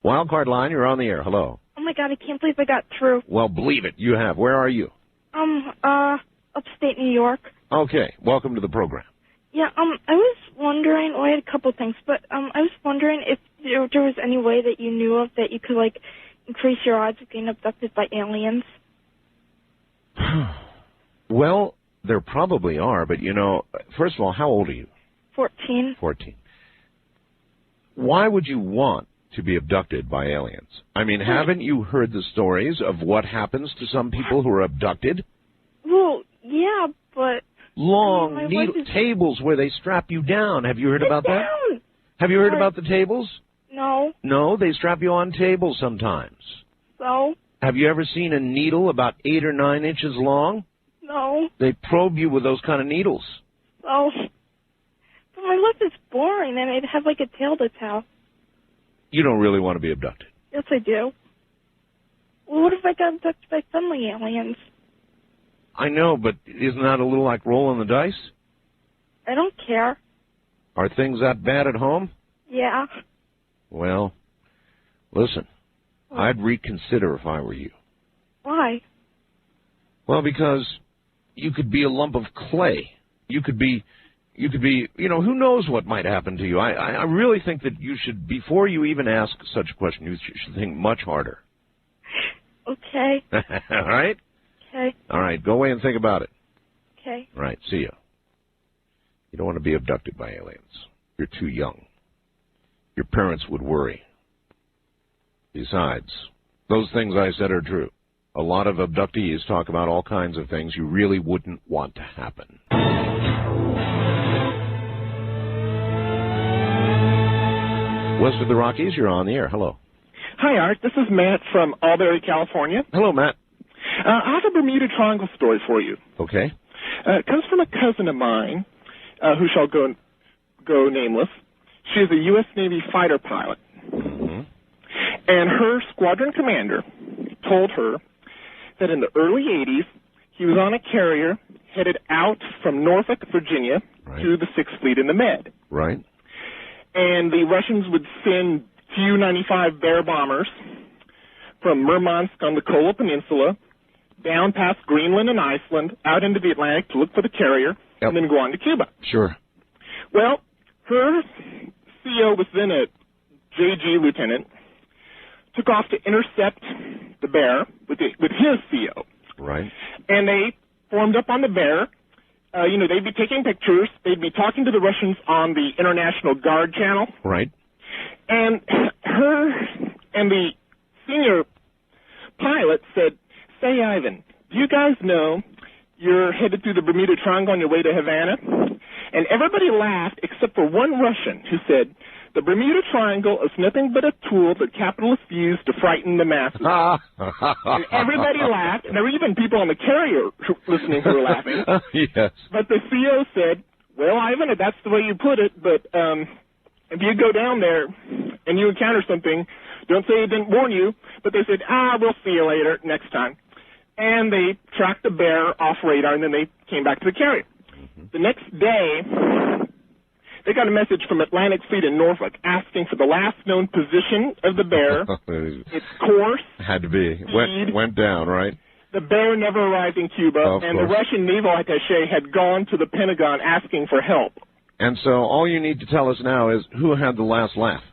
Wildcard line, you're on the air. Hello. Oh my God, I can't believe I got through. Well, believe it, you have. Where are you? Upstate New York. Okay, welcome to the program. Yeah, I was wondering, well, I had a couple things, but, I was wondering if there was any way that you knew of that you could, like, increase your odds of being abducted by aliens. Well, there probably are, but, you know, first of all, how old are you? 14. 14. Why would you want to be abducted by aliens? I mean, haven't you heard the stories of what happens to some people who are abducted? Well, yeah, but... Long tables where they strap you down. Have you heard about that? Have you heard about the tables? No. No, they strap you on tables sometimes. So? Have you ever seen a needle about 8 or 9 inches long? No. They probe you with those kind of needles. Oh. But my life is boring, and I'd have, like, a tail to tell. You don't really want to be abducted. Yes, I do. Well, what if I got abducted by friendly aliens? I know, but isn't that a little like rolling the dice? I don't care. Are things that bad at home? Yeah. Well, listen, I'd reconsider if I were you. Why? Well, because you could be a lump of clay. You could be, you know, who knows what might happen to you. I really think that you should, before you even ask such a question, you should think much harder. Okay. All right? Okay. All right, go away and think about it. Okay. All right, see ya. You don't want to be abducted by aliens. You're too young. Your parents would worry. Besides, those things I said are true. A lot of abductees talk about all kinds of things you really wouldn't want to happen. West of the Rockies, you're on the air. Hello. Hi, Art. This is Matt from Albury, California. Hello, Matt. I have a Bermuda Triangle story for you. Okay. It comes from a cousin of mine, who shall go nameless. She is a U.S. Navy fighter pilot. Mm-hmm. And her squadron commander told her that in the early 80s, he was on a carrier headed out from Norfolk, Virginia, to the 6th Fleet in the Med. Right. And the Russians would send Tu-95 Bear bombers from Murmansk on the Kola Peninsula down past Greenland and Iceland, out into the Atlantic to look for the carrier, and then go on to Cuba. Sure. Well, her CO was then a JG lieutenant, took off to intercept the Bear with his CO. Right. And they formed up on the Bear. You know, they'd be taking pictures. They'd be talking to the Russians on the International Guard channel. Right. And her and the senior pilot said, "Say, Ivan, do you guys know you're headed through the Bermuda Triangle on your way to Havana?" And everybody laughed except for one Russian who said, "The Bermuda Triangle is nothing but a tool that capitalists use to frighten the masses." And everybody laughed, and there were even people on the carrier listening who were laughing. Yes. But the CO said, "Well, Ivan, if that's the way you put it, but if you go down there and you encounter something, don't say it didn't warn you." But they said, "We'll see you later next time." And they tracked the Bear off radar, and then they came back to the carrier. Mm-hmm. The next day, they got a message from Atlantic Fleet in Norfolk asking for the last known position of the Bear, its course. Had to be. Went down, right? The Bear never arrived in Cuba, and the Russian naval attaché had gone to the Pentagon asking for help. And so all you need to tell us now is who had the last laugh.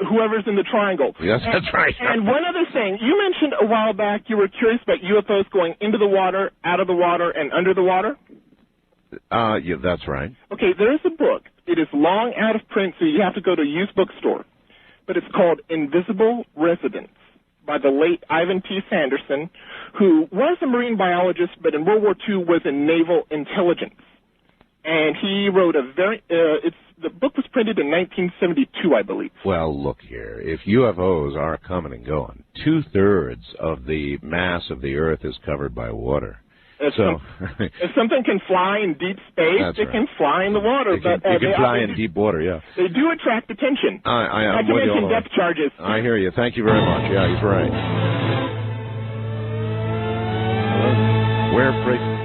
Whoever's in the triangle. Yes, that's right. And one other thing, you mentioned a while back you were curious about UFOs going into the water, out of the water, and under the water? Yeah, that's right. Okay, there is a book. It is long out of print, so you have to go to a used bookstore. But it's called Invisible Residents by the late Ivan T. Sanderson, who was a marine biologist, but in World War II was in naval intelligence. And he wrote a the book was printed in 1972, I believe. Well, look here. If UFOs are coming and going, 2/3 of the mass of the Earth is covered by water. If something can fly in deep space, it can fly in the water. It can fly in deep water, yeah. They do attract attention. I'm Not to with you mention on depth charges. I hear you. Thank you very much. Yeah, he's right.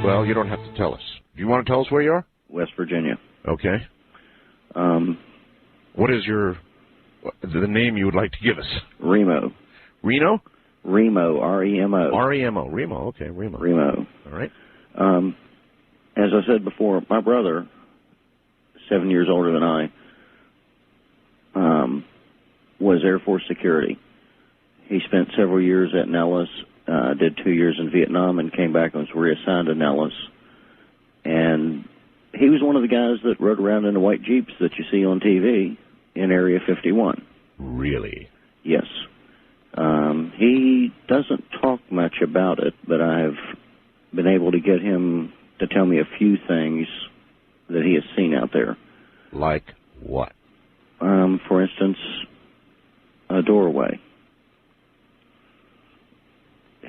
Well, you don't have to tell us. Do you want to tell us where you are? West Virginia. Okay. What is your the name you would like to give us. Remo. Reno? Remo, R-E-M-O. R-E-M-O, Remo, okay, Remo. Remo. All right. As I said before, my brother, 7 years older than I, was Air Force security. He spent several years at Nellis, did 2 years in Vietnam, and came back and was reassigned to Nellis. And he was one of the guys that rode around in the white Jeeps that you see on TV in Area 51. Really? Yes. He doesn't talk much about it, but I've been able to get him to tell me a few things that he has seen out there. Like what? For instance, a doorway.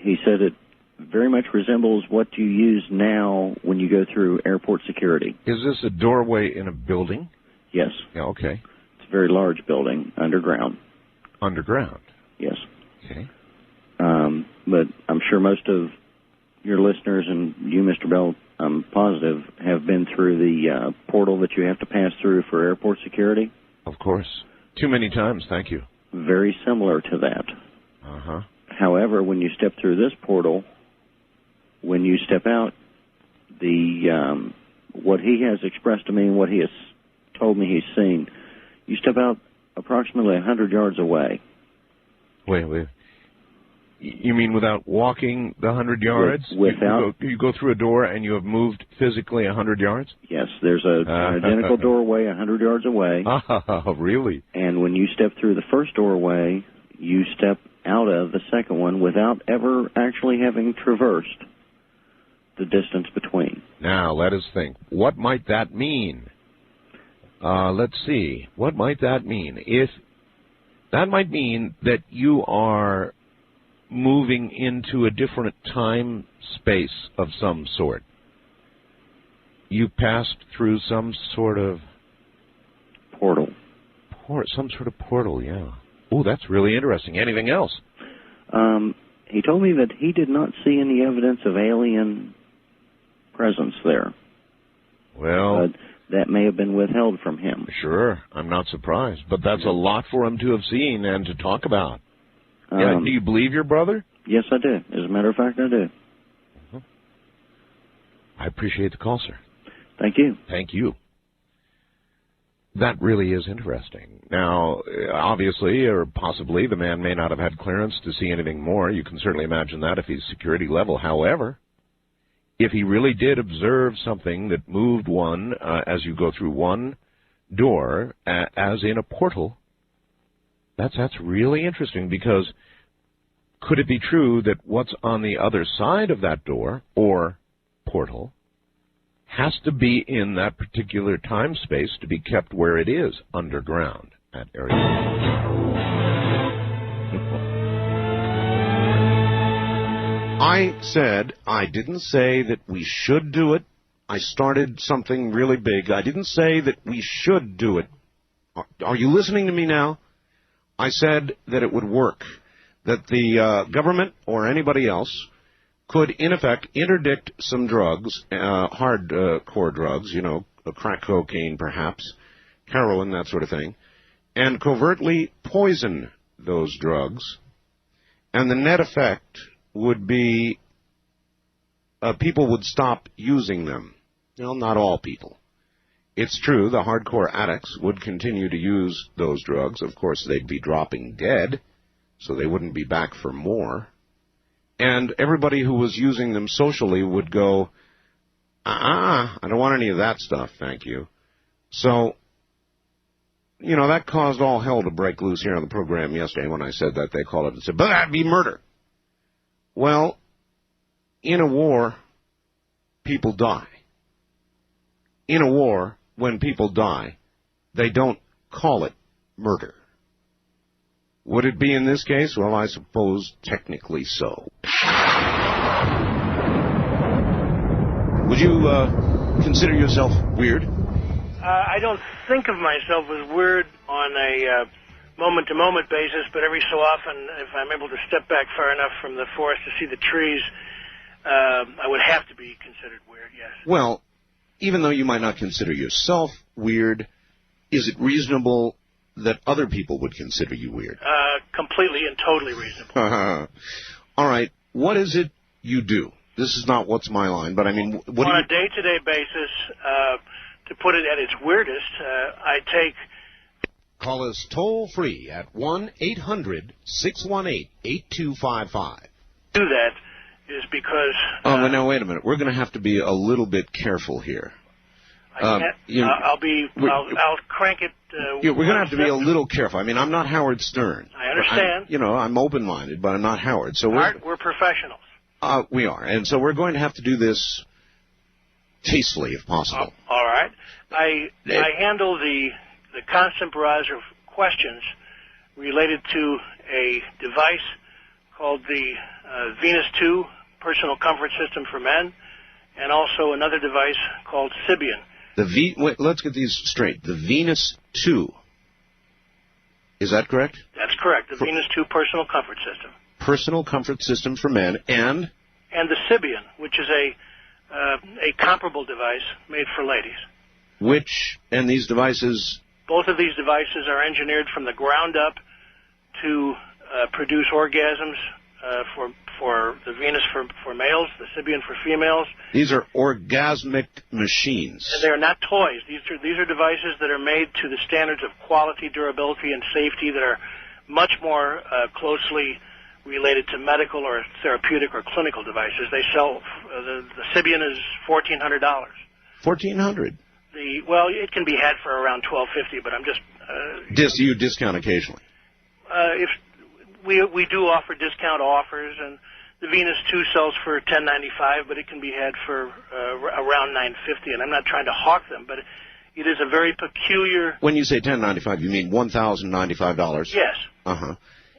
He said it very much resembles what you use now when you go through airport security. Is this a doorway in a building? Yes. Yeah, okay. It's a very large building, underground. Underground? Yes. Okay. But I'm sure most of your listeners and you, Mr. Bell, I'm positive, have been through the portal that you have to pass through for airport security. Of course. Too many times, thank you. Very similar to that. Uh-huh. However, when you step through this portal, when you step out, what he has expressed to me and what he has told me he's seen, you step out approximately 100 yards away. Wait. You mean without walking the 100 yards? Without. You go through a door and you have moved physically 100 yards? Yes, there's an identical doorway 100 yards away. Oh, really? And when you step through the first doorway, you step out of the second one without ever actually having traversed the distance between. Now, let us think. What might that mean? Let's see. What might that mean? That might mean that you are moving into a different time space of some sort. You passed through some sort of portal. Some sort of portal, yeah. Oh, that's really interesting. Anything else? He told me that he did not see any evidence of alien presence there. Well, but that may have been withheld from him. Sure, I'm not surprised. But that's a lot for him to have seen and to talk about. Yeah, do you believe your brother? Yes, I do. As a matter of fact, I do. Uh-huh. I appreciate the call, sir. Thank you. Thank you. That really is interesting. Now, obviously, or possibly, the man may not have had clearance to see anything more. You can certainly imagine that if he's security level. However, if he really did observe something that moved one as you go through one door, as in a portal, that's really interesting, because could it be true that what's on the other side of that door or portal has to be in that particular time space to be kept where it is, underground at area? I didn't say that we should do it. I started something really big. I didn't say that we should do it. Are you listening to me now? I said that it would work, that the government or anybody else could, in effect, interdict some drugs, hardcore drugs, crack cocaine perhaps, heroin, that sort of thing, and covertly poison those drugs. And the net effect would be people would stop using them. Not all people. It's true, the hardcore addicts would continue to use those drugs. Of course, they'd be dropping dead, so they wouldn't be back for more. And everybody who was using them socially would go, I don't want any of that stuff, thank you. So, that caused all hell to break loose here on the program yesterday when I said that. They called it and said, but that'd be murder. Well, in a war, people die. In a war, when people die, they don't call it murder. Would it be in this case? Well, I suppose technically so. Would you consider yourself weird? I don't think of myself as weird on a moment-to-moment basis, but every so often, if I'm able to step back far enough from the forest to see the trees, I would have to be considered weird, yes. Well, even though you might not consider yourself weird, is it reasonable that other people would consider you weird? Completely and totally reasonable. All right. What is it you do? This is not what's my line, but I mean, what on a day-to-day basis, to put it at its weirdest, I take... Call us toll-free at 1-800-618-8255. Do that is because... but now, wait a minute. We're going to have to be a little bit careful here. I'll crank it... we're going to have to be a little careful. I mean, I'm not Howard Stern. I understand. I'm open-minded, but I'm not Howard. So we're professionals. We are. And so we're going to have to do this tastefully, if possible. All right. I handle the constant barrage of questions related to a device called the Venus 2 Personal Comfort System for Men, and also another device called Sybian. Wait, let's get these straight. The Venus 2. Is that correct? That's correct. The Venus 2 Personal Comfort System. Personal Comfort System for Men, and the Sybian, which is a comparable device made for ladies. And these devices... Both of these devices are engineered from the ground up to produce orgasms for the Venus for males, the Sybian for females. These are orgasmic machines. And they are not toys. These are devices that are made to the standards of quality, durability, and safety that are much more closely related to medical or therapeutic or clinical devices. They sell the Sybian is $1,400. $1,400. Well, it can be had for around $1,250, but I'm just you discount occasionally. If we do offer discount offers, and the Venus 2 sells for $1,095, but it can be had for around $950. And I'm not trying to hawk them, but it is a very peculiar. When you say $1,095, you mean $1,095? Yes. Uh-huh.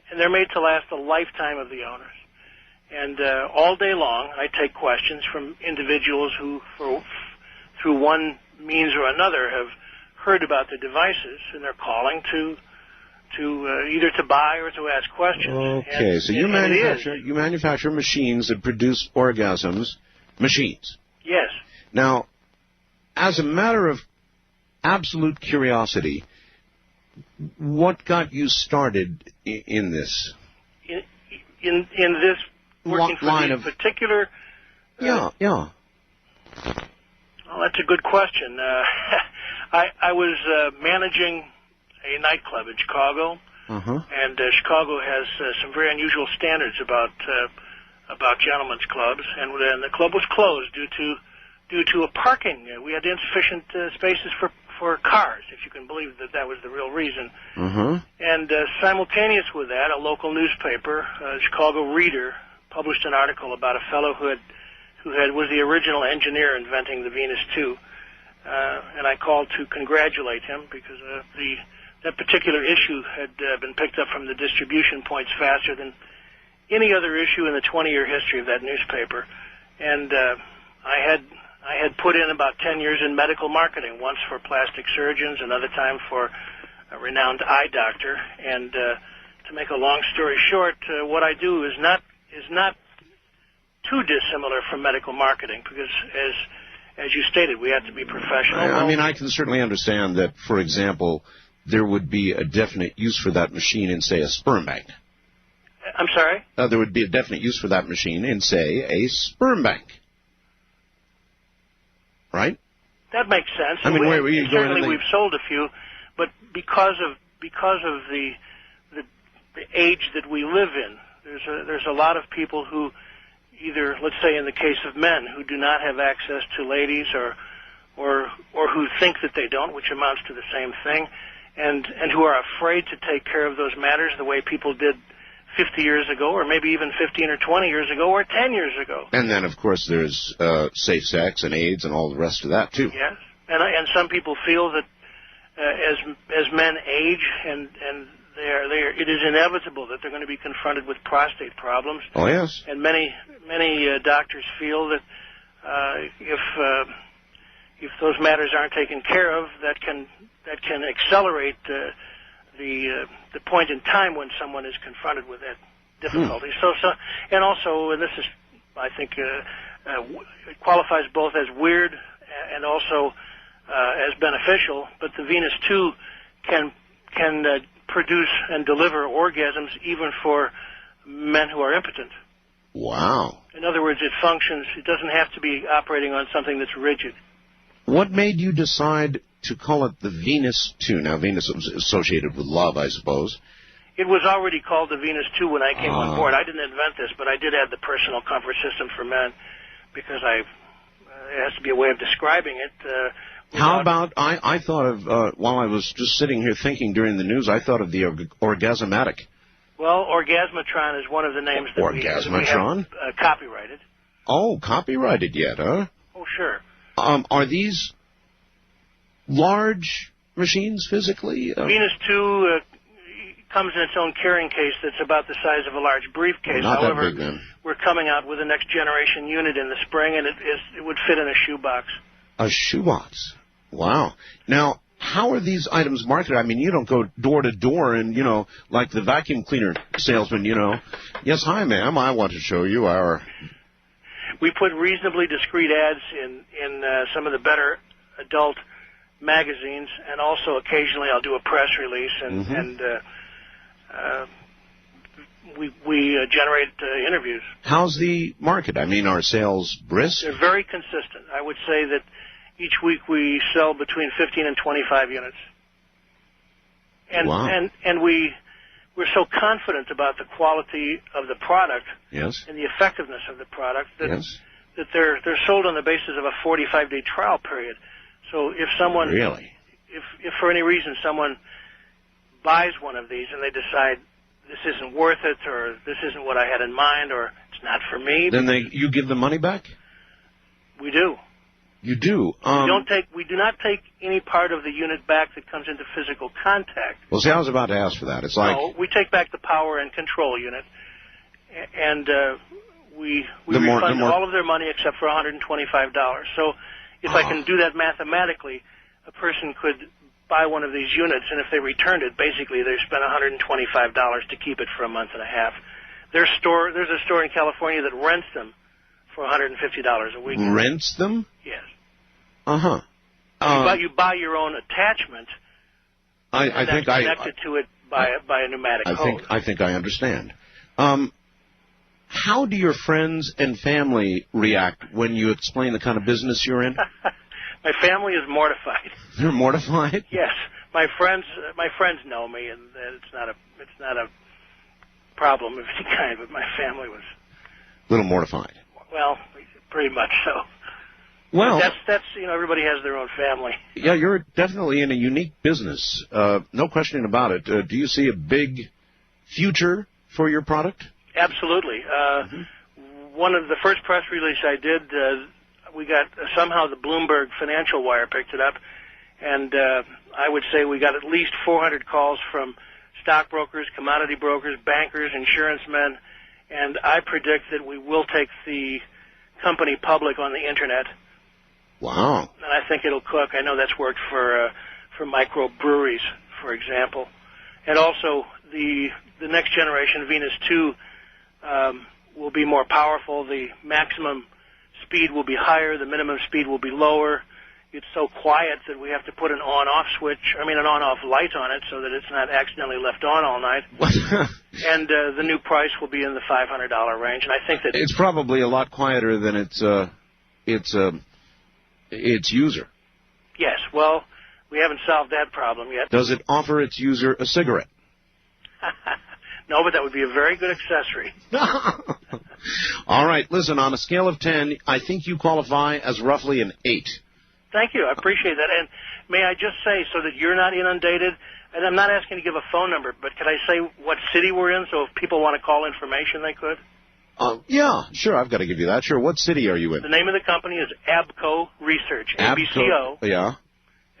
And they're made to last a lifetime of the owners. And all day long, I take questions from individuals who, through one means or another, have heard about the devices, and they're calling to either to buy or to ask questions. Okay, so you manufacture machines that produce orgasms, machines. Yes. Now, as a matter of absolute curiosity, what got you started in this? In this working line for the particular... Yeah. Well, that's a good question. I was managing a nightclub in Chicago, and Chicago has some very unusual standards about gentlemen's clubs, and the club was closed due to a parking. We had insufficient spaces for cars, if you can believe that was the real reason. And simultaneous with that, a local newspaper, Chicago Reader, published an article about a fellow who was the original engineer inventing the Venus 2, and I called to congratulate him because that particular issue had been picked up from the distribution points faster than any other issue in the 20-year history of that newspaper. And I had put in about 10 years in medical marketing, once for plastic surgeons, another time for a renowned eye doctor. And to make a long story short, what I do is not too dissimilar from medical marketing, because as you stated, we have to be professional. I mean, I can certainly understand that, for example, there would be a definite use for that machine in, say, a sperm bank. I'm sorry? There would be a definite use for that machine in, say, a sperm bank. Right? That makes sense. I mean, where were you certainly we've sold a few, but because of the age that we live in, there's a lot of people who either, let's say in the case of men, who do not have access to ladies or who think that they don't, which amounts to the same thing, and who are afraid to take care of those matters the way people did 50 years ago, or maybe even 15 or 20 years ago, or 10 years ago. And then, of course, there's safe sex and AIDS and all the rest of that, too. Yes. And some people feel that as men age and it is inevitable that they're going to be confronted with prostate problems. Oh, yes. And many doctors feel that if those matters aren't taken care of, that can accelerate the point in time when someone is confronted with that difficulty. So and also, and this is, I think, it qualifies both as weird and also as beneficial. But the Venus 2 can can produce and deliver orgasms even for men who are impotent. Wow. In other words, it functions. It doesn't have to be operating on something that's rigid. What made you decide to call it the Venus 2? Now, Venus is associated with love, I suppose. It was already called the Venus 2 when I came on board. I didn't invent this, but I did add the personal comfort system for men because it has to be a way of describing it. How about, I thought of, while I was just sitting here thinking during the news, I thought of the Orgasmatic. Well, Orgasmatron is one of the names that we have copyrighted. Oh, copyrighted yet, huh? Oh, sure. Are these large machines physically? Venus 2 comes in its own carrying case that's about the size of a large briefcase. Not However, that big, then. We're coming out with a next generation unit in the spring, and it would fit in a shoebox. A shoebox? Wow. Now, how are these items marketed? I mean, you don't go door to door and, like the vacuum cleaner salesman, yes, hi, ma'am, I want to show you our... We put reasonably discreet ads in some of the better adult magazines, and also occasionally I'll do a press release, and we generate interviews. How's the market? I mean, are sales brisk? They're very consistent. I would say that each week we sell between 15 and 25 units. And, wow. And we're so confident about the quality of the product, yes, and the effectiveness of the product that, yes, that they're sold on the basis of a 45-day trial period. So if someone, really, if for any reason someone buys one of these and they decide this isn't worth it, or this isn't what I had in mind, or it's not for me, then you give the money back? We do. You do? We do not take any part of the unit back that comes into physical contact. Well, see, I was about to ask for that. It's like... No, we take back the power and control unit, and we refund all of their money except for $125. So if I can do that mathematically, a person could buy one of these units, and if they returned it, basically they spent $125 to keep it for a month and a half. There's a store in California that rents them for $150 a week. Rents them? Yes. Uh-huh. You buy your own attachment. I think connected to it by a pneumatic hose. I think I understand. How do your friends and family react when you explain the kind of business you're in? My family is mortified. They're mortified? Yes. My friends know me, and it's not a problem of any kind. But my family was a little mortified. Well, pretty much so. Well, that's everybody has their own family. Yeah, you're definitely in a unique business. No question about it. Do you see a big future for your product? Absolutely. One of the first press release I did, we got somehow the Bloomberg Financial Wire picked it up, and I would say we got at least 400 calls from stockbrokers, commodity brokers, bankers, insurance men, and I predict that we will take the company public on the Internet. Wow. And I think it'll cook. I know that's worked for microbreweries, for example. And also the next generation, Venus 2, will be more powerful. The maximum speed will be higher. The minimum speed will be lower. It's so quiet that we have to put an on-off light on it so that it's not accidentally left on all night. And the new price will be in the $500 range. And I think that it's probably a lot quieter than its user. Yes. Well, we haven't solved that problem yet. Does it offer its user a cigarette? No, but that would be a very good accessory. All right. Listen, on a scale of 10, I think you qualify as roughly an 8. Thank you. I appreciate that. And may I just say, so that you're not inundated, and I'm not asking to give a phone number, but could I say what city we're in so if people want to call information, they could? Yeah, sure. I've got to give you that. Sure. What city are you in? The name of the company is Abco Research, ABCO. Yeah.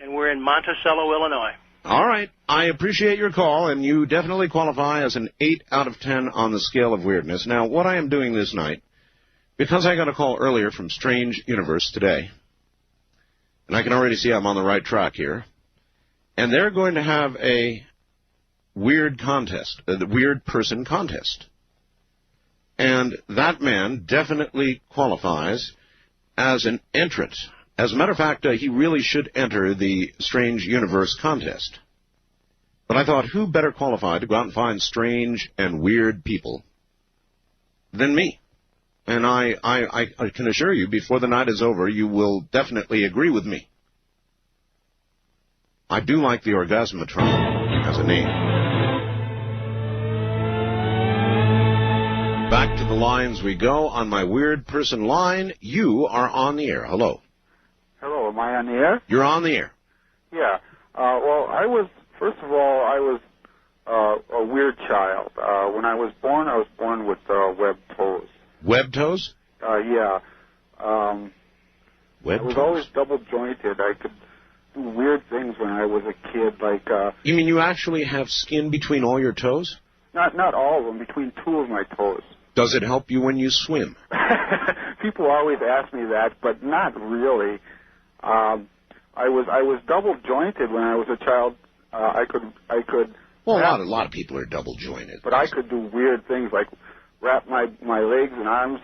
And we're in Monticello, Illinois. All right. I appreciate your call, and you definitely qualify as an 8 out of 10 on the scale of weirdness. Now, what I am doing this night, because I got a call earlier from Strange Universe today, and I can already see I'm on the right track here, and they're going to have a weird contest, the Weird Person Contest. And that man definitely qualifies as an entrant. As a matter of fact, he really should enter the Strange Universe contest. But I thought, who better qualified to go out and find strange and weird people than me? And I can assure you, before the night is over, you will definitely agree with me. I do like the Orgasmatron as a name. Back to the lines we go. On my weird person line, you are on the air. Hello. Hello, am I on the air? You're on the air. Yeah. Well, first of all, I was a weird child. When I was born with webbed toes. Webbed toes? Yeah. Webbed I was toes. always double jointed. I could do weird things when I was a kid, like... You mean you actually have skin between all your toes? Not all of them, between two of my toes. Does it help you when you swim? People always ask me that, but not really. I was double jointed when I was a child. I could. Well, a lot of people are double jointed. But I could do weird things like wrap my legs and arms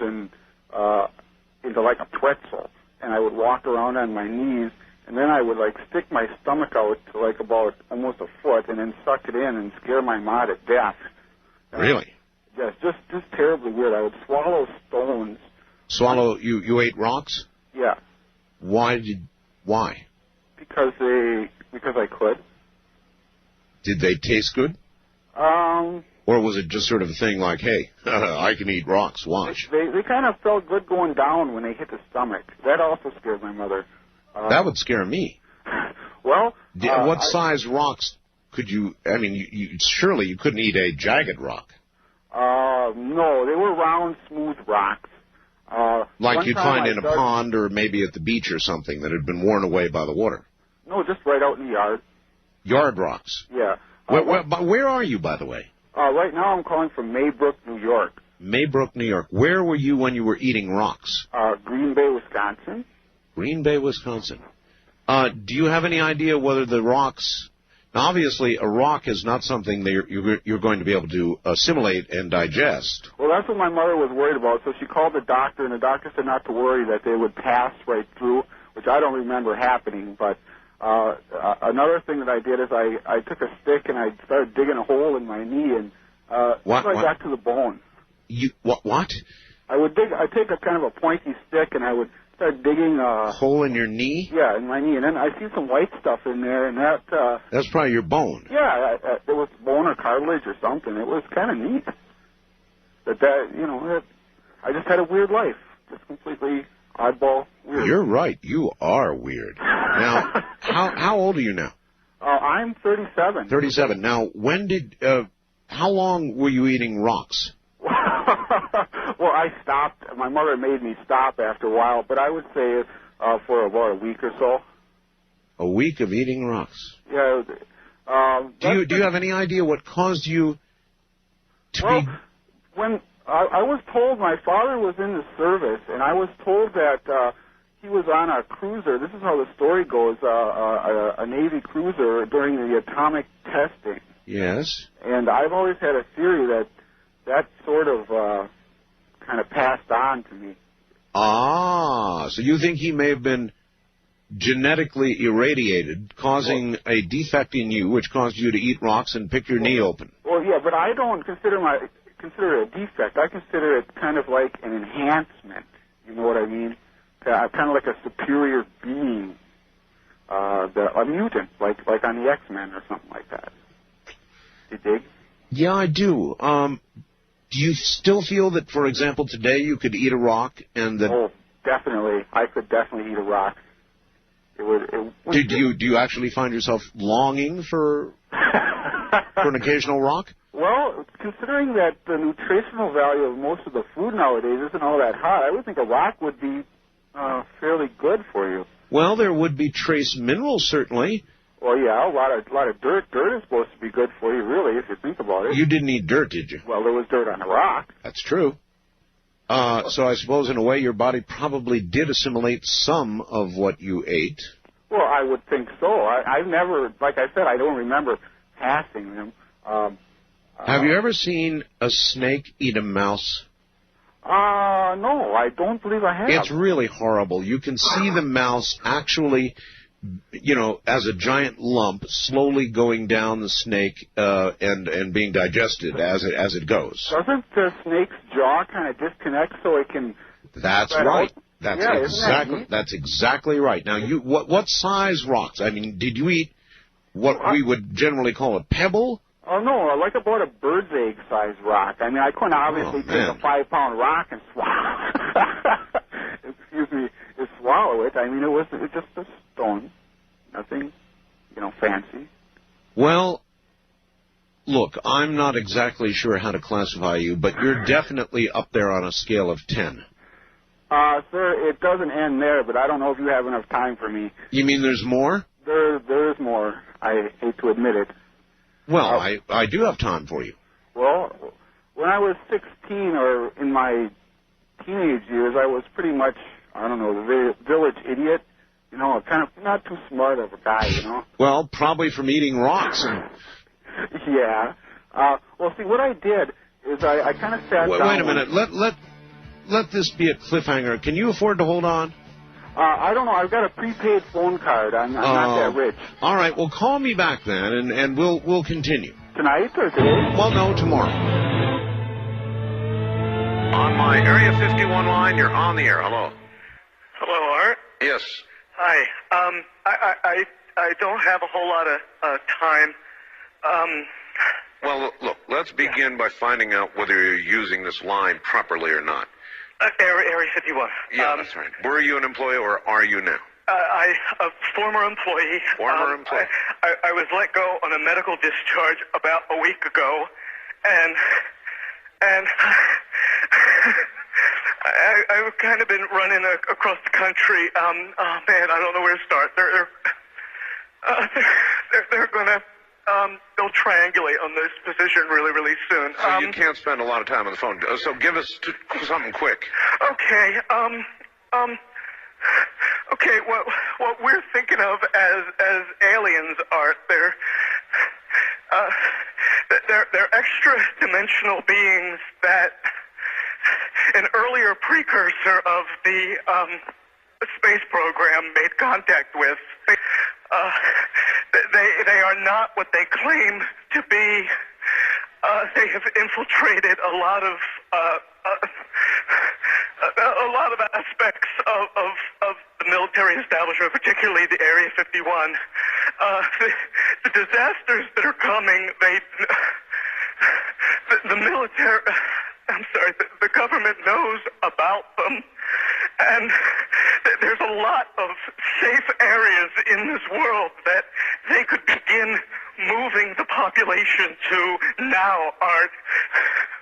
into like a pretzel, and I would walk around on my knees, and then I would like stick my stomach out to like about almost a foot, and then suck it in and scare my ma to death. Really? Yes, just terribly weird. I would swallow stones. Swallow? You ate rocks? Yeah. Why? Because I could. Did they taste good? Or was it just sort of a thing like, hey, I can eat rocks, watch? They kind of felt good going down when they hit the stomach. That also scared my mother. That would scare me. Well... what size rocks could you... I mean, surely you couldn't eat a jagged rock. No, they were round, smooth rocks. Like you'd find in a pond or maybe at the beach or something that had been worn away by the water. No, just right out in the yard. Yard rocks? Yeah. Where are you, by the way? Right now I'm calling from Maybrook, New York. Maybrook, New York. Where were you when you were eating rocks? Green Bay, Wisconsin. Green Bay, Wisconsin. Do you have any idea whether the rocks... Now, obviously, a rock is not something that you're going to be able to assimilate and digest. Well, that's what my mother was worried about, so she called the doctor, and the doctor said not to worry, that they would pass right through, which I don't remember happening. But another thing that I did is I took a stick and I started digging a hole in my knee, and I got to the bone. What? I'd take a kind of a pointy stick, and I would start digging a hole in your knee? Yeah, in my knee, and then I see some white stuff in there, and that's probably your bone. Yeah, it was bone or cartilage or something. It was kind of neat. I just had a weird life, just completely oddball weird. You're right. You are weird. Now, how old are you now? I'm 37. 37. Now, how long were you eating rocks? Well, I stopped. My mother made me stop after a while, but I would say for about a week or so. A week of eating rocks? Yeah. Do you have any idea what caused you to be... When I was told, my father was in the service, and I was told that he was on a cruiser. This is how the story goes, a Navy cruiser during the atomic testing. Yes. And I've always had a theory that sort of kind of passed on to me. Ah, so you think he may have been genetically irradiated, causing a defect in you, which caused you to eat rocks and pick your knee open? Well, yeah, but I don't consider it a defect. I consider it kind of like an enhancement. You know what I mean? Kind of like a superior being, a mutant, like on the X-Men or something like that. You dig? Yeah, I do. Do you still feel that, for example, today you could eat a rock and that... Oh, definitely. I could definitely eat a rock. Do you actually find yourself longing for an occasional rock? Well, considering that the nutritional value of most of the food nowadays isn't all that hot, I would think a rock would be fairly good for you. Well, there would be trace minerals, certainly. Well, yeah, a lot of dirt. Dirt is supposed to be good for you, really, if you think about it. You didn't eat dirt, did you? Well, there was dirt on the rock. That's true. So I suppose, in a way, your body probably did assimilate some of what you ate. Well, I would think so. I've never, like I said, I don't remember passing them. Have you ever seen a snake eat a mouse? No, I don't believe I have. It's really horrible. You can see the mouse actually as a giant lump slowly going down the snake and being digested as it goes. Doesn't the snake's jaw kind of disconnect so it can... That's right. That's exactly right. Now, what size rocks? I mean, did you eat what we would generally call a pebble? Oh, no, like about a bird's egg size rock. I mean, I couldn't obviously take a 5-pound rock and swallow swallow it. I mean, it was just a stone. Nothing, fancy. Well, look, I'm not exactly sure how to classify you, but you're definitely up there on a scale of 10. Sir, it doesn't end there, but I don't know if you have enough time for me. You mean there's more? There is more. I hate to admit it. Well, I do have time for you. Well, when I was 16 or in my teenage years, I was pretty much, the village idiot. Kind of not too smart of a guy, Well, probably from eating rocks. Yeah. Well, see, what I did is I kind of sat down... Wait a minute. Let this be a cliffhanger. Can you afford to hold on? I don't know. I've got a prepaid phone card. I'm not that rich. All right. Well, call me back then, and we'll continue. Tonight or today? Well, no, tomorrow. On my Area 51 line, you're on the air. Hello. Hello, Art. Yes. Hi. I don't have a whole lot of time. Well, look. Let's begin by finding out whether you're using this line properly or not. Area 51. Yeah, that's right. Were you an employee or are you now? A former employee. Former employee. I was let go on a medical discharge about a week ago, and I've kind of been running across the country. Oh man, I don't know where to start. They're gonna they'll triangulate on this position really soon. So you can't spend a lot of time on the phone. So give us something quick. Okay. Okay. What we're thinking of as aliens are they're extra-dimensional beings that an earlier precursor of the space program made contact with. They are not what they claim to be. They have infiltrated a lot of aspects of the military establishment, particularly the Area 51. The disasters that are coming, the military. I'm sorry, the government knows about them, and there's a lot of safe areas in this world that they could begin moving the population to now, Art.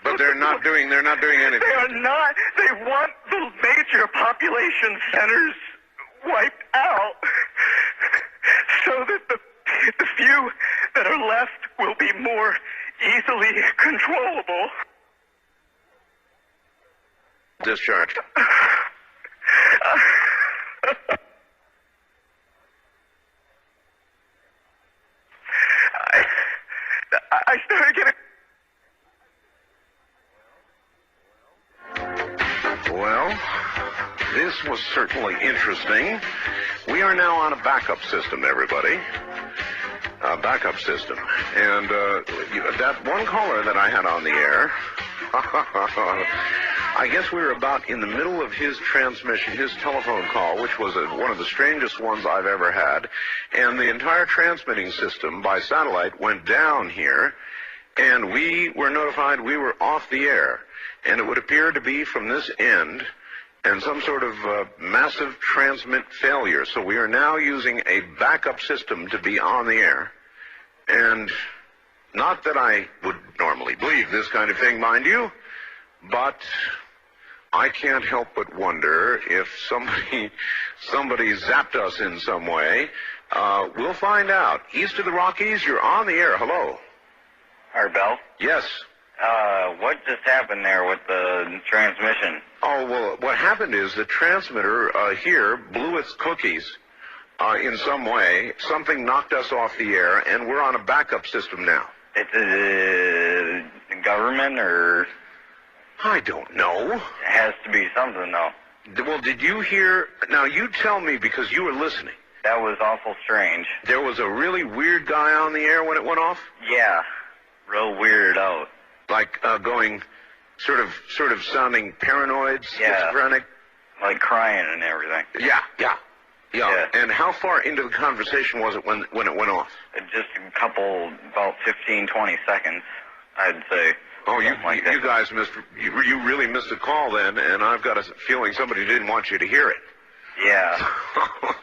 But they're not doing anything. They are not. They want the major population centers wiped out so that the few that are left will be more easily controllable. Discharged. I started getting... Well, this was certainly interesting. We are now on a backup system, everybody. A backup system. And that one caller that I had on the air... I guess we were about in the middle of his transmission, his telephone call, which was one of the strangest ones I've ever had. And the entire transmitting system by satellite went down here, and we were notified we were off the air. And it would appear to be from this end and some sort of massive transmit failure. So we are now using a backup system to be on the air. And not that I would normally believe this kind of thing, mind you, but I can't help but wonder if somebody zapped us in some way. We'll find out. East of the Rockies, you're on the air. Hello. Art Bell? Yes. What just happened there with the transmission? Oh, well, what happened is the transmitter here blew its cookies in some way. Something knocked us off the air, and we're on a backup system now. It's a government or... I don't know. It has to be something, though. Well, did you hear... Now, you tell me, because you were listening. That was awful strange. There was a really weird guy on the air when it went off? Yeah, real weirded out. Like going sort of sounding paranoid, schizophrenic? Like crying and everything. Yeah. And how far into the conversation was it when it went off? Just a couple, about 15, 20 seconds, I'd say. Oh, you guys missed, you really missed a call then, and I've got a feeling somebody didn't want you to hear it. Yeah.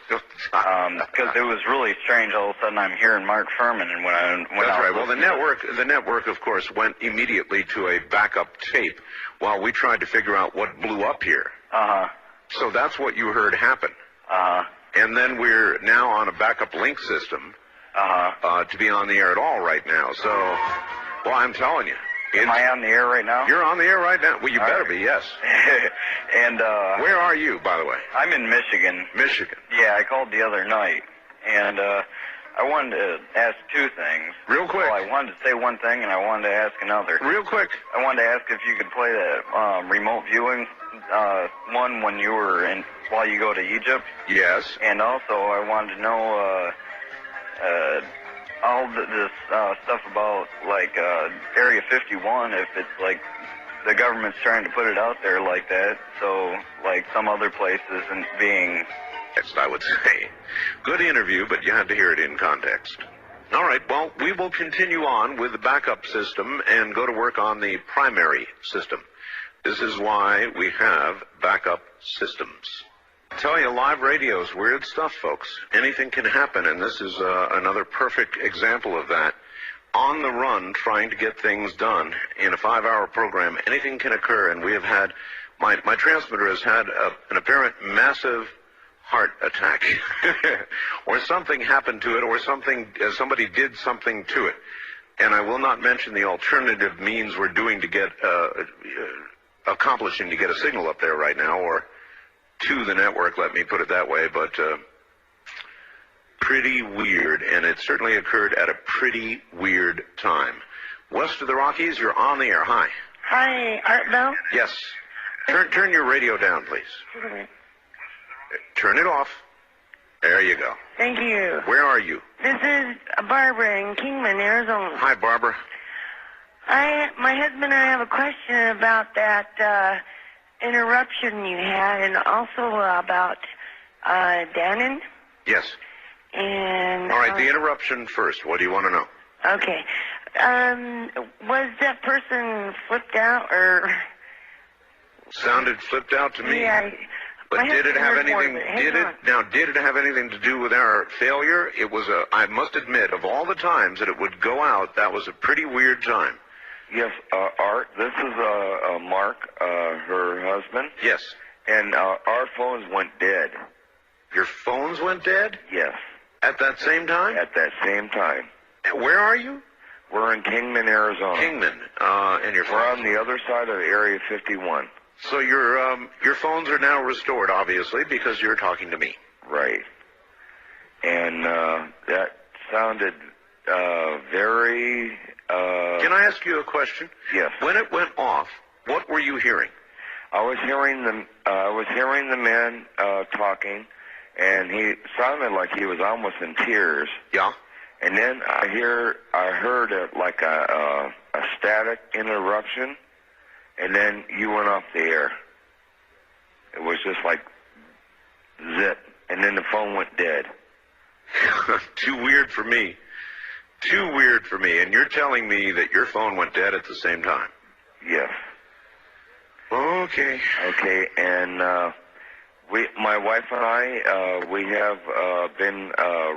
Because it was really strange. All of a sudden I'm hearing Mark Furman, and That's right. Well, the network, of course, went immediately to a backup tape while we tried to figure out what blew up here. So that's what you heard happen. And then we're now on a backup link system to be on the air at all right now. So, well, I'm telling you. Am I on the air right now? You're on the air right now. Well, you better be, yes. And where are you, by the way? I'm in Michigan. Michigan. Yeah, I called the other night, and I wanted to ask two things. Real quick. Well, I wanted to say one thing, and I wanted to ask another. Real quick. I wanted to ask if you could play the remote viewing one when you were while you go to Egypt. Yes. And also, I wanted to know all this stuff about, like, Area 51, if it's, like, the government's trying to put it out there like that, so, like, some other places and being... I would say. Good interview, but you had to hear it in context. All right, well, we will continue on with the backup system and go to work on the primary system. This is why we have backup systems. I tell you, live radio is weird stuff, folks. Anything can happen, and this is another perfect example of that. On the run, trying to get things done in a 5-hour program, anything can occur, and we have had, my transmitter has had an apparent massive heart attack, or something happened to it, or somebody did something to it. And I will not mention the alternative means we're doing to get, accomplishing to get a signal up there right now, or to the network, let me put it that way, but pretty weird, and it certainly occurred at a pretty weird time. West of the Rockies, you're on the air. Hi. Hi, Art Bell? Yes. Turn your radio down, please. Okay. Turn it off. There you go. Thank you. Where are you? This is Barbara in Kingman, Arizona. Hi, Barbara. My husband and I have a question about that interruption you had, and also about Dannon. Yes. And all right, the interruption first. What do you want to know? Okay. Was that person flipped out, or? Sounded flipped out to me. Yeah. But did it have anything? Did it have anything to do with our failure? It was I must admit, of all the times that it would go out, that was a pretty weird time. Yes, Art, this is Mark, her husband. Yes. And our phones went dead. Your phones went dead? Yes. At that same time? At that same time. Where are you? We're in Kingman, Arizona. Kingman, and your phones? We're on the other side of Area 51. So your phones are now restored, obviously, because you're talking to me. Right. And that sounded very... Can I ask you a question? Yes. When it went off, what were you hearing? I was hearing the man talking, and he sounded like he was almost in tears. Yeah. And then I heard like a static interruption, and then you went off the air. It was just like zip, and then the phone went dead. Too weird for me. Too weird for me. And you're telling me that your phone went dead at the same time? Yes. Okay. Okay, and my wife and I, we have been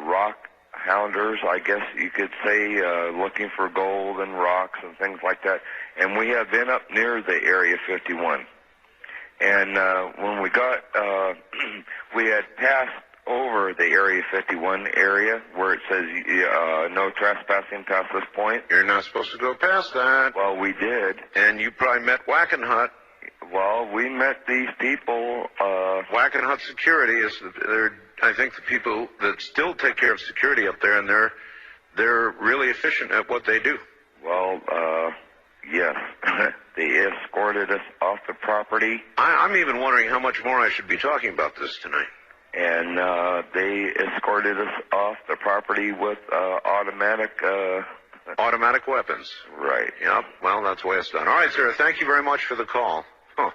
rock hounders, I guess you could say, looking for gold and rocks and things like that. And we have been up near the Area 51. And when we got, we had passed over the Area 51 area where it says no trespassing past this point. You're not supposed to go past that. Well, we did. And you probably met Wackenhut. Well, we met these people. Wackenhut Security is, I think, the people that still take care of security up there, and they're really efficient at what they do. Well, yes. They escorted us off the property. I'm even wondering how much more I should be talking about this tonight. and they escorted us off the property with automatic weapons. Right. Yep. Well, that's the way it's done. All right, sir. Thank you very much for the call. Huh.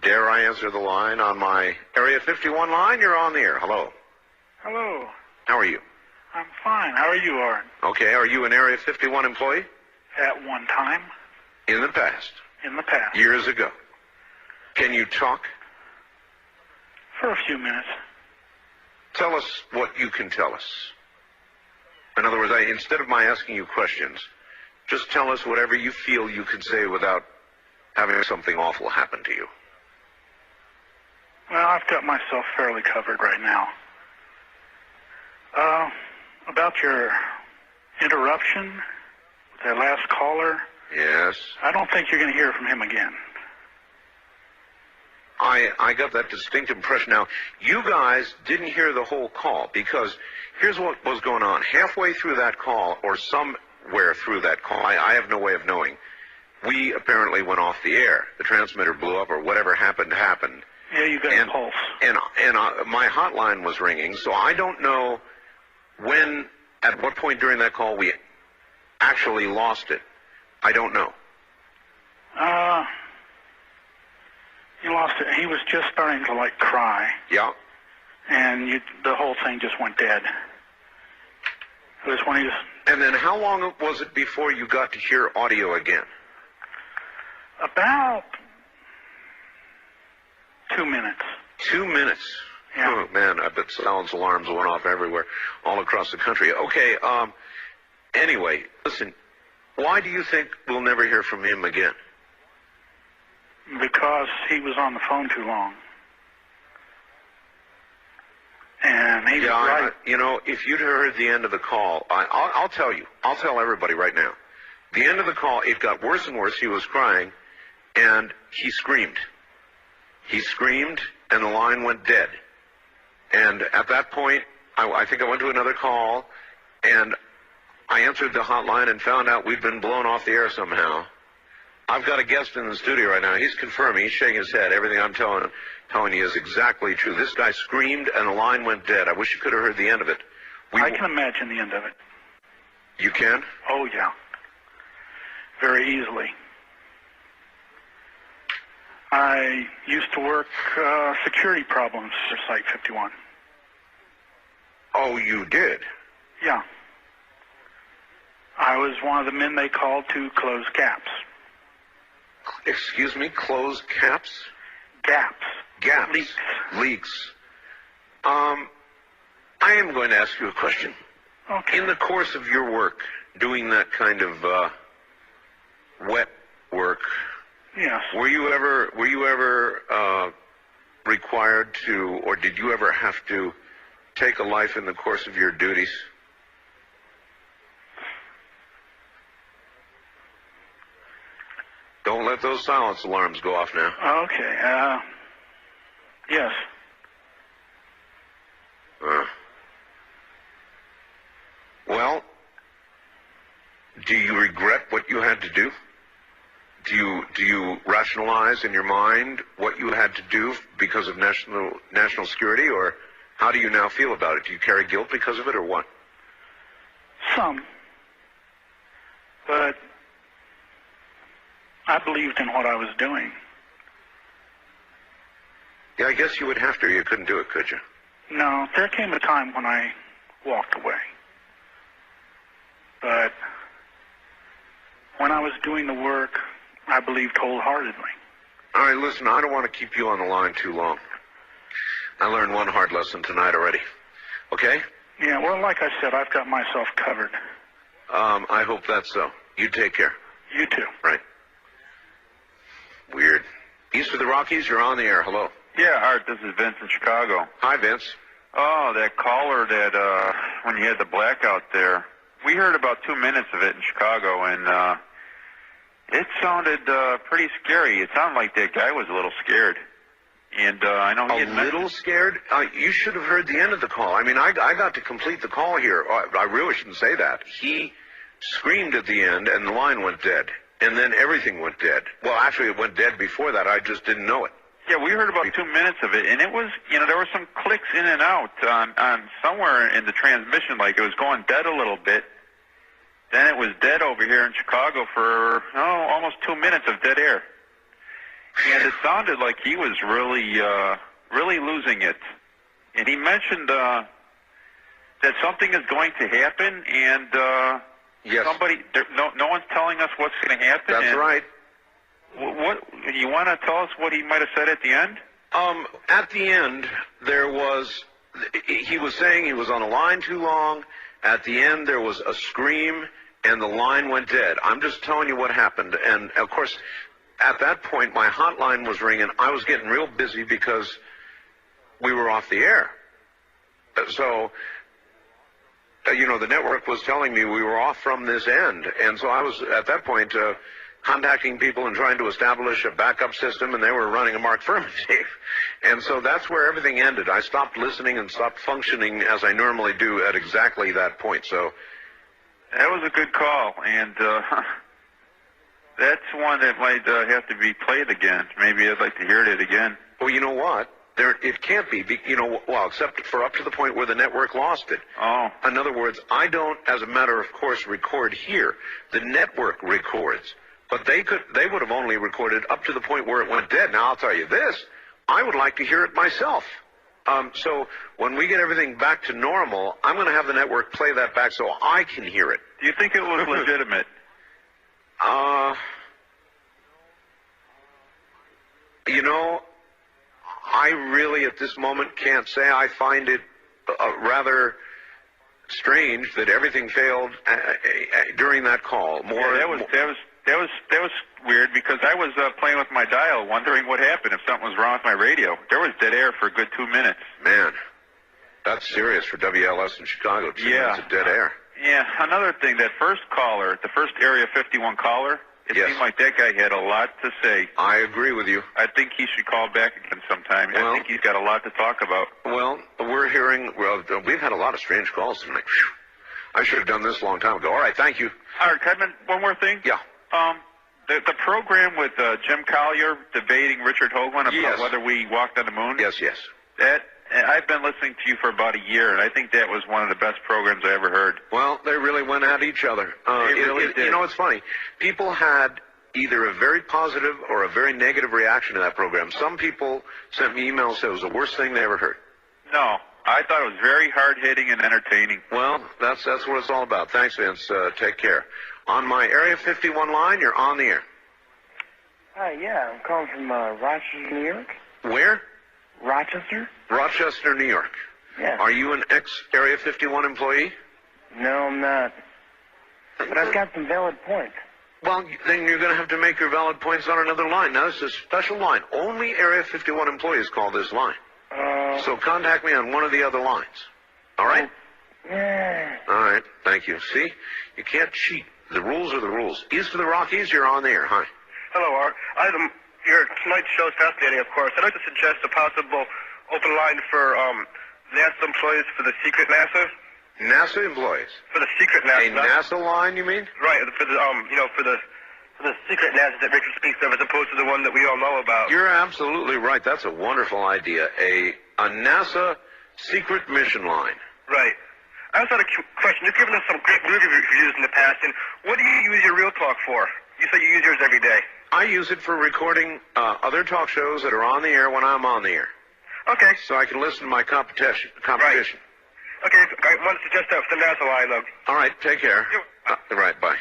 Dare I answer the line on my Area 51 line? You're on the air. Hello. Hello. How are you? I'm fine. How are you, Art? Okay. Are you an Area 51 employee? At one time. In the past. In the past. Years ago. Can you talk? For a few minutes. Tell us what you can tell us. In other words, instead of my asking you questions, just tell us whatever you feel you can say without having something awful happen to you. Well, I've got myself fairly covered right now. About your interruption with that last caller. Yes. I don't think you're going to hear from him again. I got that distinct impression. Now, you guys didn't hear the whole call because here's what was going on. Halfway through that call, or somewhere through that call, I have no way of knowing, we apparently went off the air. The transmitter blew up or whatever happened. Yeah, you got a pulse. And my hotline was ringing, so I don't know at what point during that call we actually lost it. I don't know. You lost it. He was just starting to, cry. Yeah. And the whole thing just went dead. It was when he was... And then how long was it before you got to hear audio again? About 2 minutes. 2 minutes? Yeah. Oh, man, I bet silence alarms went off everywhere, all across the country. Okay, anyway, listen, why do you think we'll never hear from him again? Because he was on the phone too long. And he was right. If you'd heard the end of the call, I'll tell you. I'll tell everybody right now. The end of the call, it got worse and worse. He was crying, and he screamed. He screamed, and the line went dead. And at that point, I think I went to another call, and I answered the hotline and found out we'd been blown off the air somehow. I've got a guest in the studio right now. He's confirming. He's shaking his head. Everything I'm telling you is exactly true. This guy screamed, and the line went dead. I wish you could have heard the end of it. I can imagine the end of it. You can? Oh, yeah. Very easily. I used to work security problems for Site 51. Oh, you did? Yeah. I was one of the men they called to close gaps. Excuse me, close caps? Gaps. Gaps. Leaks. I am going to ask you a question. Okay. In the course of your work, doing that kind of wet work, yes. Were you ever required to, or did you ever have to take a life in the course of your duties? Don't let those silence alarms go off now. Okay. Yes. Well, do you regret what you had to do? Do you rationalize in your mind what you had to do because of national security, or how do you now feel about it? Do you carry guilt because of it, or what? Some. But I believed in what I was doing. Yeah, I guess you would have to. You couldn't do it, could you? No, there came a time when I walked away. But when I was doing the work, I believed wholeheartedly. All right, listen, I don't want to keep you on the line too long. I learned one hard lesson tonight already. Okay? Yeah, well, like I said, I've got myself covered. I hope that's so. You take care. You too. Right. Weird. East of the Rockies, you're on the air. Hello. Yeah, Art, this is Vince in Chicago. Hi, Vince. Oh, that caller that, when you had the blackout there, we heard about 2 minutes of it in Chicago, and it sounded pretty scary. It sounded like that guy was a little scared. And I know he had little scared? You should have heard the end of the call. I mean, I got to complete the call here. I really shouldn't say that. He screamed at the end, and the line went dead. and then everything went dead. Well, actually, it went dead before that. I just didn't know it. Yeah, we heard about 2 minutes of it, and it was, there were some clicks in and out on somewhere in the transmission, like it was going dead a little bit. Then it was dead over here in Chicago for, almost 2 minutes of dead air. And it sounded like he was really losing it. And he mentioned that something is going to happen, and yes. No one's telling us what's going to happen. That's right. What you want to tell us what he might have said at the end? At the end, he was saying he was on a line too long. At the end, there was a scream, and the line went dead. I'm just telling you what happened. And, of course, at that point, my hotline was ringing. I was getting real busy because we were off the air. So, the network was telling me we were off from this end. And so I was, at that point, contacting people and trying to establish a backup system, and they were running a Mark Furman tape. And so that's where everything ended. I stopped listening and stopped functioning as I normally do at exactly that point. So that was a good call, and that's one that might have to be played again. Maybe I'd like to hear it again. Well, you know what? It can't be, except for up to the point where the network lost it. Oh. In other words, I don't, as a matter of course, record here. The network records. But they would have only recorded up to the point where it went dead. Now, I'll tell you this, I would like to hear it myself. So when we get everything back to normal, I'm going to have the network play that back so I can hear it. Do you think it was legitimate? I really at this moment can't say. I find it rather strange that everything failed during that call. That was weird because I was playing with my dial, wondering what happened if something was wrong with my radio. There was dead air for a good 2 minutes. Man, that's serious for WLS in Chicago. 2 minutes of dead air. Yeah. Another thing, that first caller, the first Area 51 caller, it seemed like that guy had a lot to say. I agree with you. I think he should call back again sometime. I think he's got a lot to talk about. Well, we've had a lot of strange calls tonight. I should have done this a long time ago. All right, thank you. All right, can I mention one more thing? Yeah. The program with Jim Collier debating Richard Hoagland about whether we walked on the moon. Yes. I've been listening to you for about a year, and I think that was one of the best programs I ever heard. Well, they really went at each other. They really did. It's funny. People had either a very positive or a very negative reaction to that program. Some people sent me emails saying it was the worst thing they ever heard. No, I thought it was very hard-hitting and entertaining. Well, that's what it's all about. Thanks, Vince. Take care. On my Area 51 line, you're on the air. Hi, I'm calling from Rochester, New York. Where? Rochester. Rochester, New York. Yeah. Are you an ex-Area 51 employee? No, I'm not. But I've got some valid points. Well, then you're going to have to make your valid points on another line. Now, this is a special line. Only Area 51 employees call this line. So contact me on one of the other lines. All right? Yeah. All right. Thank you. See? You can't cheat. The rules are the rules. East of the Rockies, you're on the air. Hi. Hello, Art. Your tonight's show is fascinating, of course. I'd like to suggest a possible open line for NASA employees for the secret NASA. NASA employees? For the secret NASA. A NASA line, you mean? Right. For the for the secret NASA that Richard speaks of, as opposed to the one that we all know about. You're absolutely right. That's a wonderful idea. A NASA secret mission line. Right. I also had a question. You've given us some great movie reviews in the past, and what do you use your Real Talk for? You say you use yours every day. I use it for recording other talk shows that are on the air when I'm on the air. Okay. So I can listen to my competition. Right. Okay, I want to suggest that for the NASA line, though. All right, take care. Right, bye.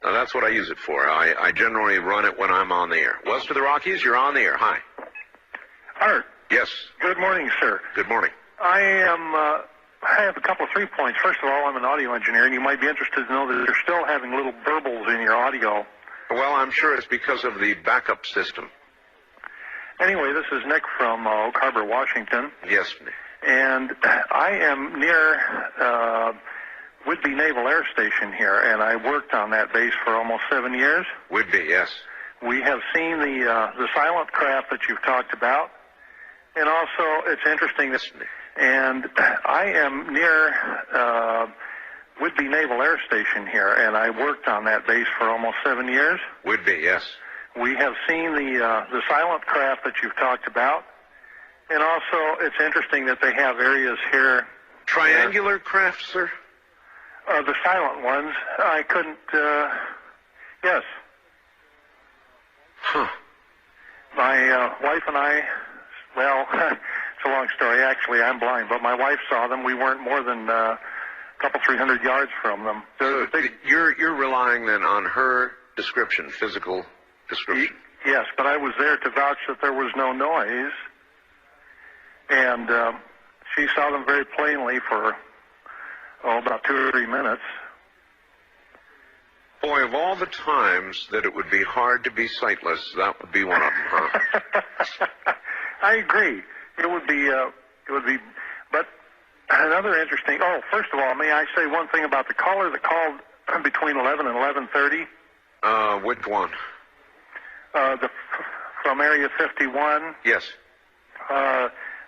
Now, that's what I use it for. I generally run it when I'm on the air. West of the Rockies, you're on the air. Hi. Art. Yes. Good morning, sir. Good morning. I have a couple of 3 points. First of all, I'm an audio engineer, and you might be interested to know that you're still having little burbles in your audio. Well, I'm sure it's because of the backup system. Anyway, this is Nick from Oak Harbor, Washington. Yes, Nick. And I am near Whidbey Naval Air Station here, and I worked on that base for almost 7 years. Whidbey, yes. We have seen the silent craft that you've talked about, and also it's interesting that, and I am near Whidbey Naval Air Station here, and I worked on that base for almost 7 years. Whidbey, yes. We have seen the silent craft that you've talked about, and also it's interesting that they have areas here. Triangular craft, sir? The silent ones. I couldn't, yes. Huh. My wife and I, well, it's a long story. Actually, I'm blind, but my wife saw them. We weren't more than a couple, 300 yards from them. So you're relying then on her description, physical description? Yes, but I was there to vouch that there was no noise, and she saw them very plainly for, about 2 or 3 minutes. Boy, of all the times that it would be hard to be sightless, that would be one of them, huh? I agree. It would be, but another interesting, first of all, may I say one thing about the caller that called between 11 and 11:30? Which one? From Area 51. Yes.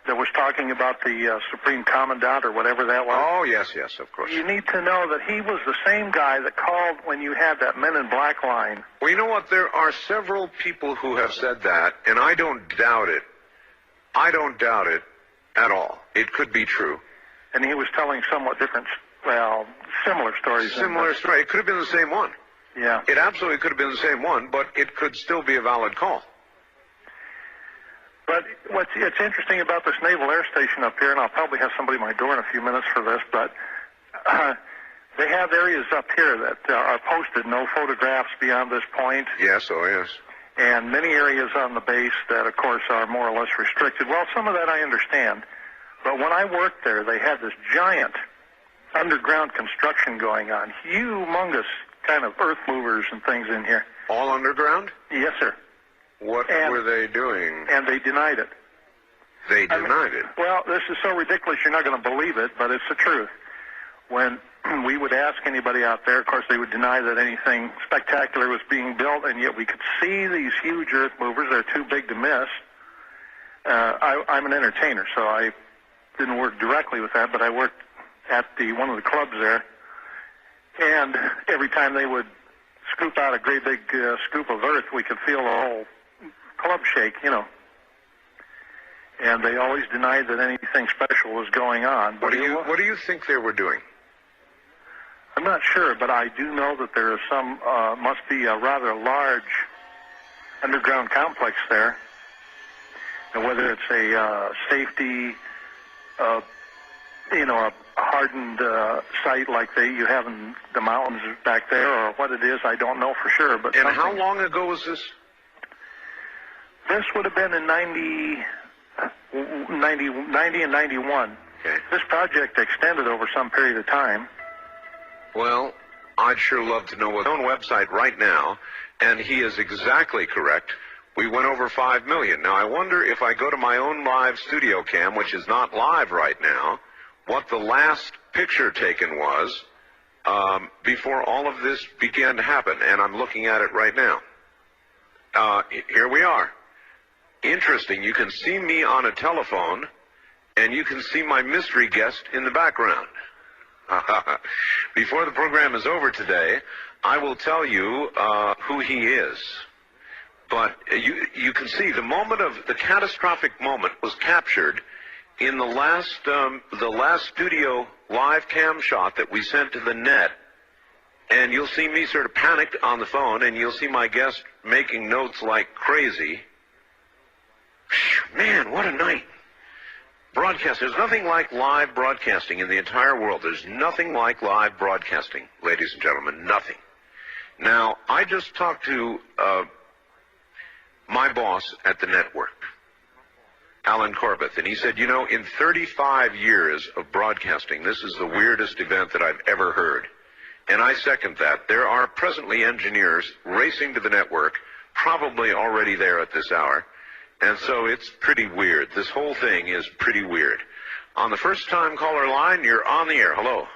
That was talking about the Supreme Commandant or whatever that was. Oh, yes, of course. You need to know that he was the same guy that called when you had that Men in Black line. Well, you know what? There are several people who have said that, and I don't doubt it. I don't doubt it at all. It could be true. And he was telling somewhat different, similar stories. Similar story. It could have been the same one. Yeah. It absolutely could have been the same one, but it could still be a valid call. But it's interesting about this Naval Air Station up here, and I'll probably have somebody at my door in a few minutes for this, but they have areas up here that are posted, no photographs beyond this point. Yes, oh yes. And many areas on the base that, of course, are more or less restricted. Well, some of that I understand. But when I worked there, they had this giant underground construction going on, humongous kind of earth movers and things in here. All underground? Yes, sir. What were they doing? And they denied it. They denied it? Well, this is so ridiculous you're not going to believe it, but it's the truth. When we would ask anybody out there, of course, they would deny that anything spectacular was being built, and yet we could see these huge earth movers. They're too big to miss. I'm an entertainer, so I didn't work directly with that, but I worked at one of the clubs there, and every time they would scoop out a great big scoop of earth, we could feel the whole club shake, And they always denied that anything special was going on. What do you think they were doing? I'm not sure, but I do know that there is must be a rather large underground complex there. And whether it's a safety, a hardened site like you have in the mountains back there, or what it is, I don't know for sure. But and how long ago was this? This would have been in 90 and 91. Okay. This project extended over some period of time. Well, I'd sure love to know what's on his own website right now, and he is exactly correct. We went over 5 million. Now, I wonder if I go to my own live studio cam, which is not live right now, what the last picture taken was before all of this began to happen, and I'm looking at it right now. Here we are. Interesting. You can see me on a telephone, and you can see my mystery guest in the background. Before the program is over today, I will tell you who he is. But you can see the catastrophic moment was captured in the last studio live cam shot that we sent to the net. And you'll see me sort of panicked on the phone, and you'll see my guest making notes like crazy. Man, what a night. Broadcast. There's nothing like live broadcasting in the entire world. There's nothing like live broadcasting, ladies and gentlemen. Nothing. Now, I just talked to my boss at the network, Alan Corbett, and he said, in 35 years of broadcasting, this is the weirdest event that I've ever heard. And I second that. There are presently engineers racing to the network, probably already there at this hour. And so it's pretty weird. This whole thing is pretty weird. On the first-time caller line, you're on the air. Hello.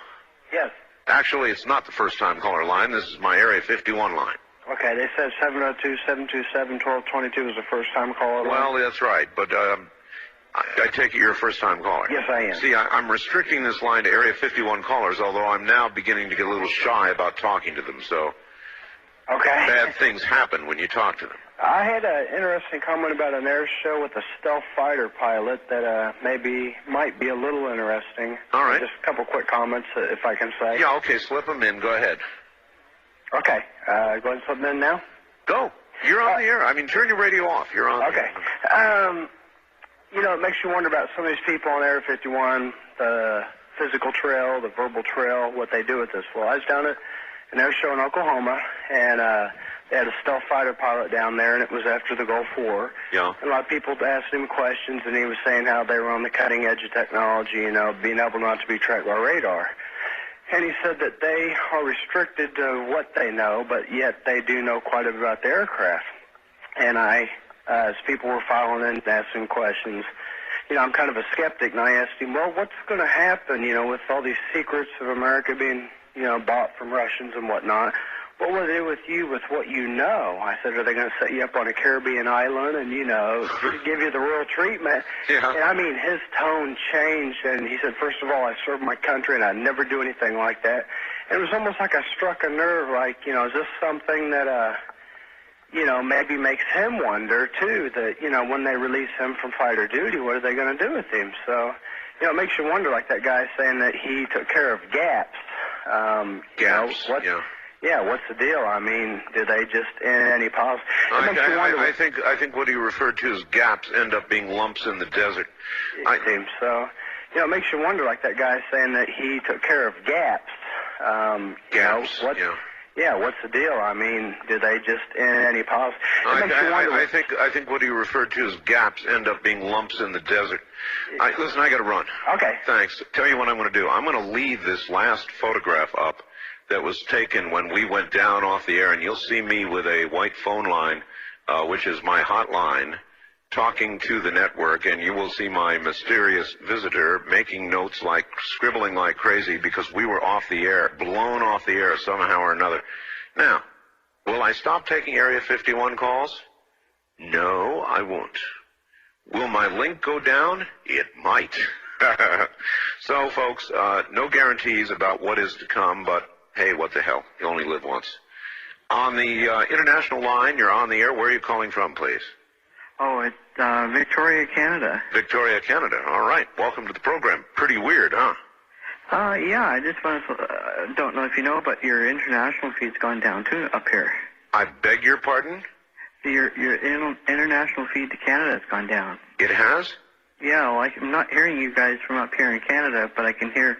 Yes. Actually, it's not the first-time caller line. This is my Area 51 line. Okay, they said 702-727-1222 was the first-time caller line. Well, that's right. But I take it you're a first-time caller. Yes, I am. See, I'm restricting this line to Area 51 callers, although I'm now beginning to get a little shy about talking to them, so Okay. bad things happen when you talk to them. I had an interesting comment about an air show with a stealth fighter pilot that might be a little interesting. All right. Just a couple quick comments, if I can say. Yeah, okay, slip them in. Go ahead. Okay. Go ahead and slip them in now. Go. You're on the air. I mean, turn your radio off. You're on Okay. You know, it makes you wonder about some of these people on Area 51, the physical trail, the verbal trail, what they do with this. Well, I was down at an air show in Oklahoma, and they had a stealth fighter pilot down there, and it was after the Gulf War. Yeah. And a lot of people asked him questions, and he was saying how they were on the cutting edge of technology, you know, being able not to be tracked by radar. And he said that they are restricted to what they know, but yet they do know quite a bit about the aircraft. And as people were filing in and asking questions, you know, I'm kind of a skeptic, and I asked him, well, what's going to happen, you know, with all these secrets of America being, you know, bought from Russians and whatnot? What will they do with you with what you know? I said, are they going to set you up on a Caribbean island and, you know, give you the royal treatment? Yeah. And I mean, his tone changed, and he said, first of all, I served my country, and I'd never do anything like that. And it was almost like I struck a nerve, like, you know, is this something that, you know, maybe makes him wonder, too, that, you know, when they release him from fighter duty, what are they going to do with him? So, you know, it makes you wonder, like that guy saying that he took care of gaps. Gaps, you know, yeah, what's the deal? I mean, do they just end any policy? I think what he referred to as gaps end up being lumps in the desert. It seems so. You know, it makes you wonder, like that guy saying that he took care of gaps. Gaps, you know, what's the deal? I mean, do they just end any policy? I think what he referred to as gaps end up being lumps in the desert. Listen, I got to run. Okay. Thanks. Tell you what I'm going to do. I'm going to leave this last photograph up that was taken when we went down off the air, and you'll see me with a white phone line, which is my hotline, talking to the network, and you will see my mysterious visitor making notes, like scribbling like crazy, because we were off the air, blown off the air somehow or another. Now, will I stop taking Area 51 calls? No, I won't. Will my link go down? It might. So, folks, no guarantees about what is to come, but hey, what the hell? You only live once. On the international line, you're on the air. Where are you calling from, please? Oh, it's Victoria, Canada. Victoria, Canada. All right. Welcome to the program. Pretty weird, huh? Yeah, I just want to, don't know if you know, but your international feed's gone down, too, up here. I beg your pardon? Your international feed to Canada has gone down. It has? Yeah, well, I'm not hearing you guys from up here in Canada, but I can hear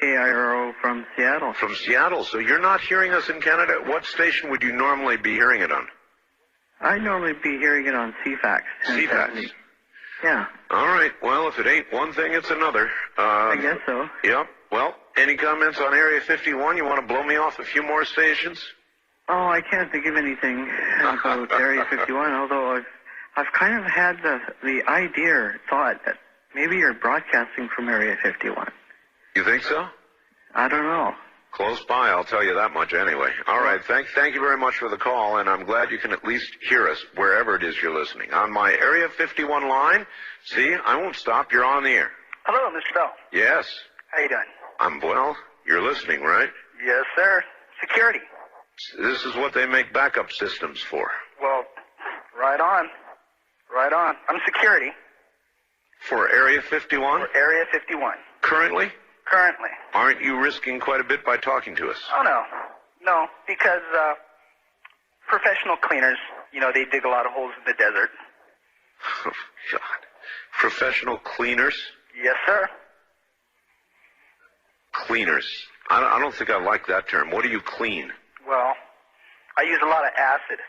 KIRO from Seattle. From Seattle. So you're not hearing us in Canada? What station would you normally be hearing it on? I'd normally be hearing it on CFAX. CFAX? Yeah. All right. Well, if it ain't one thing, it's another. I guess so. Yep. Well, any comments on Area 51? You want to blow me off a few more stations? Oh, I can't think of anything about Area 51, although I've kind of had the thought that maybe you're broadcasting from Area 51. You think so? I don't know. Close by, I'll tell you that much anyway. All right, thank you very much for the call, and I'm glad you can at least hear us wherever it is you're listening. On my Area 51 line, see, I won't stop. You're on the air. Hello, Mr. Bell. Yes. How you doing? I'm well. You're listening, right? Yes, sir. Security. This is what they make backup systems for. Well, right on. Right on. I'm security. For Area 51? For Area 51. Currently? Currently. Aren't you risking quite a bit by talking to us? Oh, no. No, because professional cleaners, you know, they dig a lot of holes in the desert. Oh, God. Professional cleaners? Yes, sir. Cleaners. I don't think I like that term. What do you clean? Well, I use a lot of acid,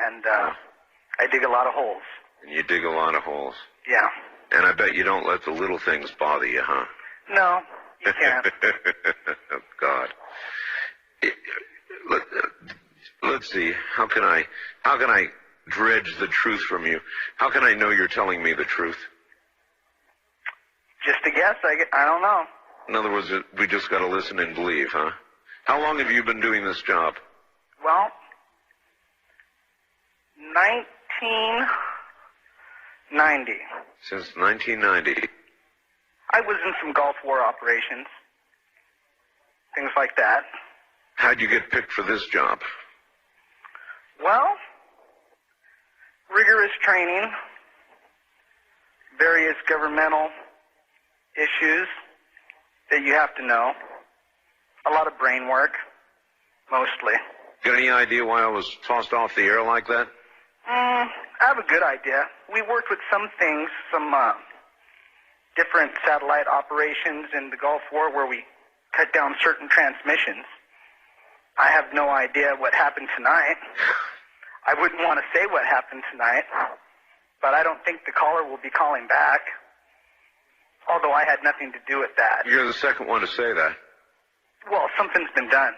and I dig a lot of holes. And you dig a lot of holes. Yeah. And I bet you don't let the little things bother you, huh? No, you can't. Oh, God. Let's see. How can I dredge the truth from you? How can I know you're telling me the truth? Just a guess. I don't know. In other words, we just got to listen and believe, huh? How long have you been doing this job? Well, 90. Since 1990. I was in some Gulf War operations, things like that. How'd you get picked for this job? Well, rigorous training, various governmental issues that you have to know, a lot of brain work, mostly. Got any idea why I was tossed off the air like that? I have a good idea. We worked with some things, some different satellite operations in the Gulf War where we cut down certain transmissions. I have no idea what happened tonight. I wouldn't want to say what happened tonight, but I don't think the caller will be calling back, although I had nothing to do with that. You're the second one to say that. Well, something's been done.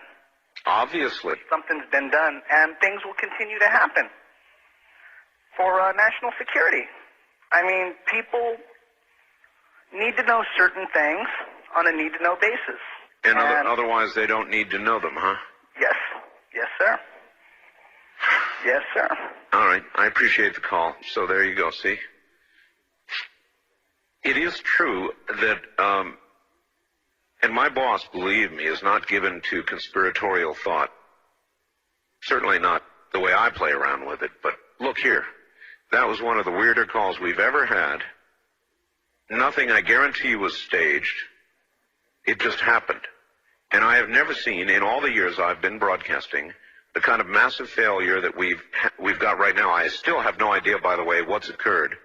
Obviously. Something's been done, and things will continue to happen for national security. I mean, people need to know certain things on a need-to-know basis. And otherwise they don't need to know them, huh? Yes. Yes, sir. Yes, sir. All right. I appreciate the call. So there you go, see? It is true that, and my boss, believe me, is not given to conspiratorial thought. Certainly not the way I play around with it. But look here. That was one of the weirder calls we've ever had. Nothing, I guarantee, was staged. It just happened. And I have never seen, in all the years I've been broadcasting, the kind of massive failure that we've got right now. I still have no idea, by the way, what's occurred.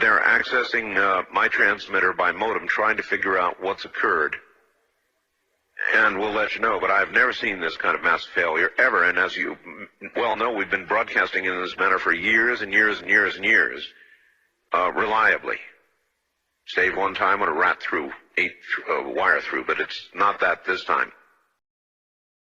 They're accessing my transmitter by modem, trying to figure out what's occurred. And we'll let you know, but I've never seen this kind of massive failure ever. And as you well know, we've been broadcasting in this manner for years and years and years and years, reliably. Save one time when a rat threw a wire through, but it's not that this time.